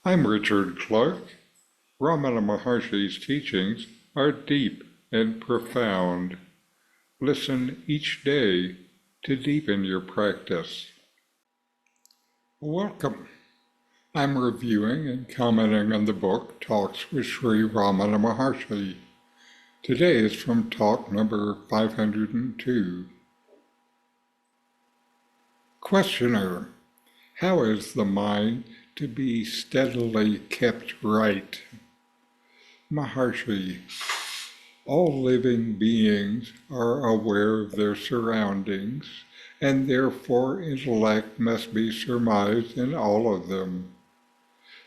I'm Richard Clarke. Ramana Maharshi's teachings are deep and profound. Listen each day to deepen your practice. Welcome. I'm reviewing and commenting on the book Talks with Sri Ramana Maharshi. Today is from talk number 502. Questioner: how is the mind to be steadily kept right? Maharshi: all living beings are aware of their surroundings, and therefore intellect must be surmised in all of them.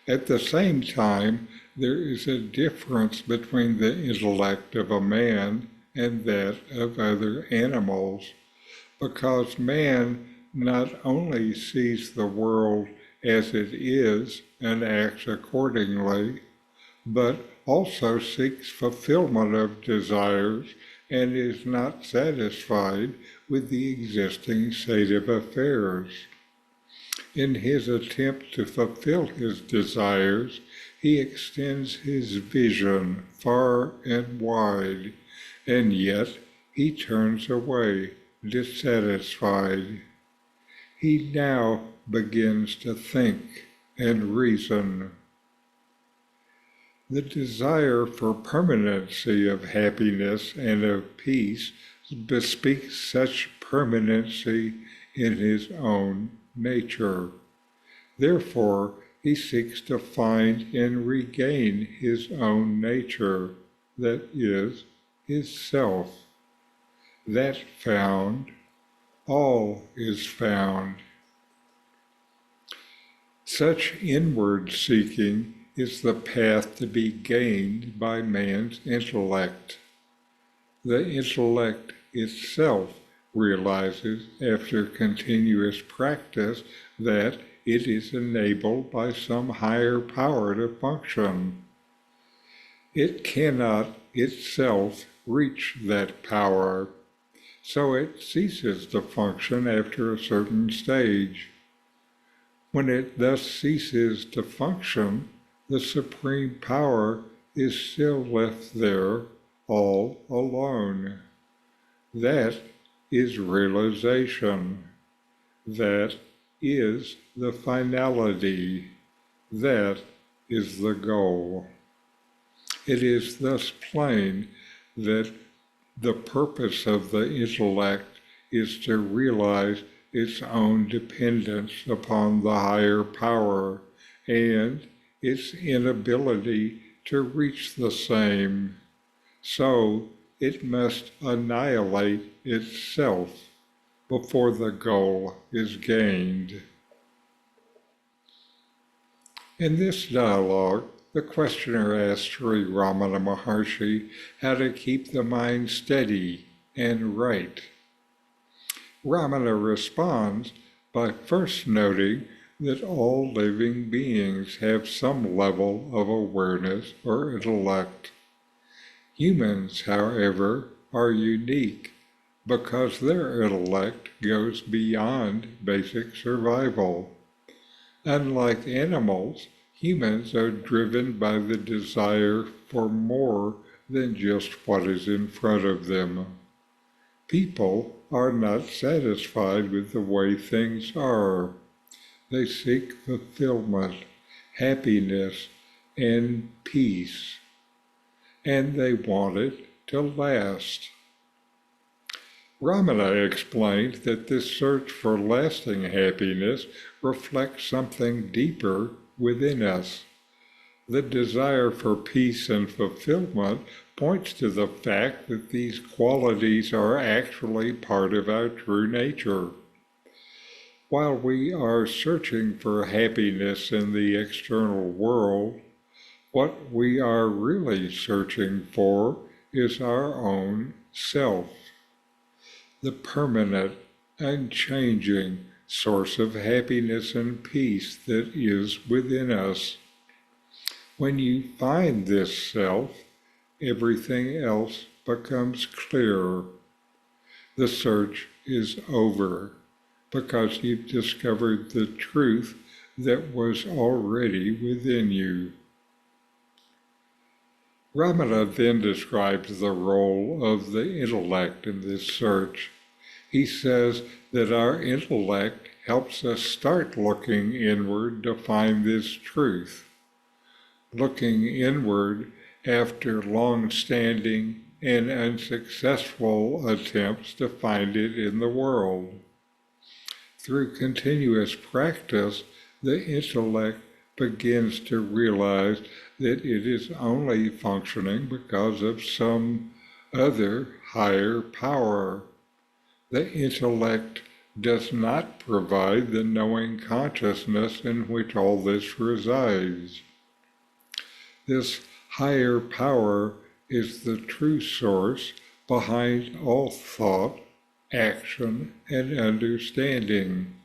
At the same time, there is a difference between the intellect of a man and that of other animals, because man not only sees the world as it is and acts accordingly, but also seeks fulfillment of desires and is not satisfied with the existing state of affairs. In his attempt to fulfill his desires, he extends his vision far and wide, and yet he turns away dissatisfied. He now begins to think and reason. The desire for permanency of happiness and of peace bespeaks such permanency in his own nature. Therefore, he seeks to find and regain his own nature, that is, his self. That found, all is found. Such inward seeking is the path to be gained by man's intellect. The intellect itself realizes after continuous practice that it is enabled by some higher power to function. It cannot itself reach that power, so it ceases to function after a certain stage. When it thus ceases to function, the supreme power is still left there all alone. That is realization. That is the finality. That is the goal. It is thus plain that the purpose of the intellect is to realize its own dependence upon the higher power and its inability to reach the same. So it must annihilate itself before the goal is gained. In this dialogue, the questioner asked Sri Ramana Maharshi how to keep the mind steady and right. Ramana responds by first noting that all living beings have some level of awareness or intellect. Humans, however, are unique because their intellect goes beyond basic survival. Unlike animals, humans are driven by the desire for more than just what is in front of them. People are not satisfied with the way things are. They seek fulfillment, happiness, and peace, and they want it to last. Ramana explained that this search for lasting happiness reflects something deeper within us. The desire for peace and fulfillment points to the fact that these qualities are actually part of our true nature. While we are searching for happiness in the external world, what we are really searching for is our own self, the permanent, unchanging source of happiness and peace that is within us. When you find this self, everything else becomes clearer. The search is over because you've discovered the truth that was already within you. Ramana then describes the role of the intellect in this search. He says that our intellect helps us start looking inward to find this truth. Looking inward after long-standing and unsuccessful attempts to find it in the world. Through continuous practice, the intellect begins to realize that it is only functioning because of some other higher power. The intellect does not provide the knowing consciousness in which all this resides. This higher power is the true source behind all thought, action, and understanding.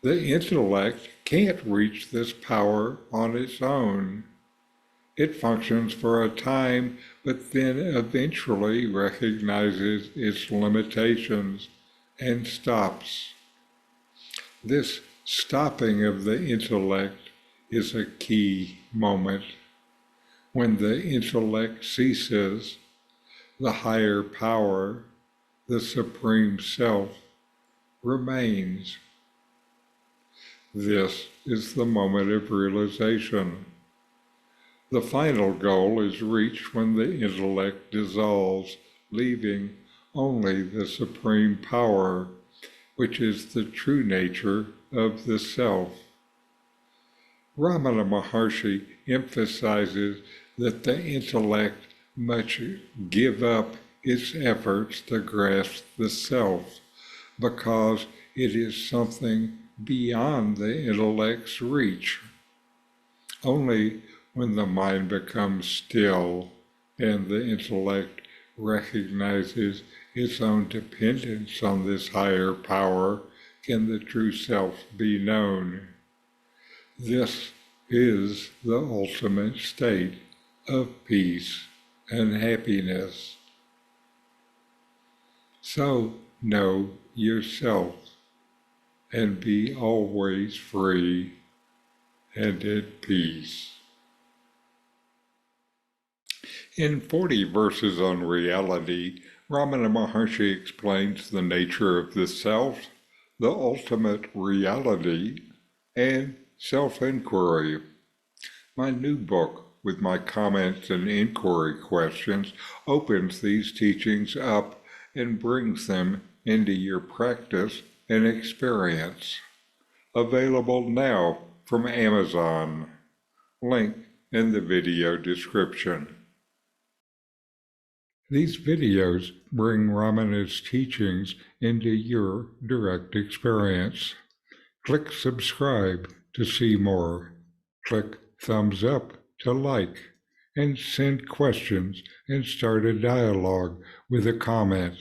The intellect can't reach this power on its own. It functions for a time, but then eventually recognizes its limitations and stops. This stopping of the intellect is a key moment. When the intellect ceases, the higher power, the Supreme Self, remains. This is the moment of realization. The final goal is reached when the intellect dissolves, leaving only the Supreme Power, which is the true nature of the Self. Ramana Maharshi emphasizes that the intellect must give up its efforts to grasp the Self, because it is something beyond the intellect's reach. Only when the mind becomes still and the intellect recognizes its own dependence on this higher power can the true self be known. This is the ultimate state of peace and happiness. So know yourself and be always free and at peace. In 40 Verses on Reality, Ramana Maharshi explains the nature of the self, the ultimate reality, and self-inquiry. My new book, with my comments and inquiry questions, opens these teachings up and brings them into your practice and experience. Available now from Amazon. Link in the video description. These videos bring Ramana's teachings into your direct experience. Click subscribe to see more. Click thumbs up to like, and send questions and start a dialogue with a comment.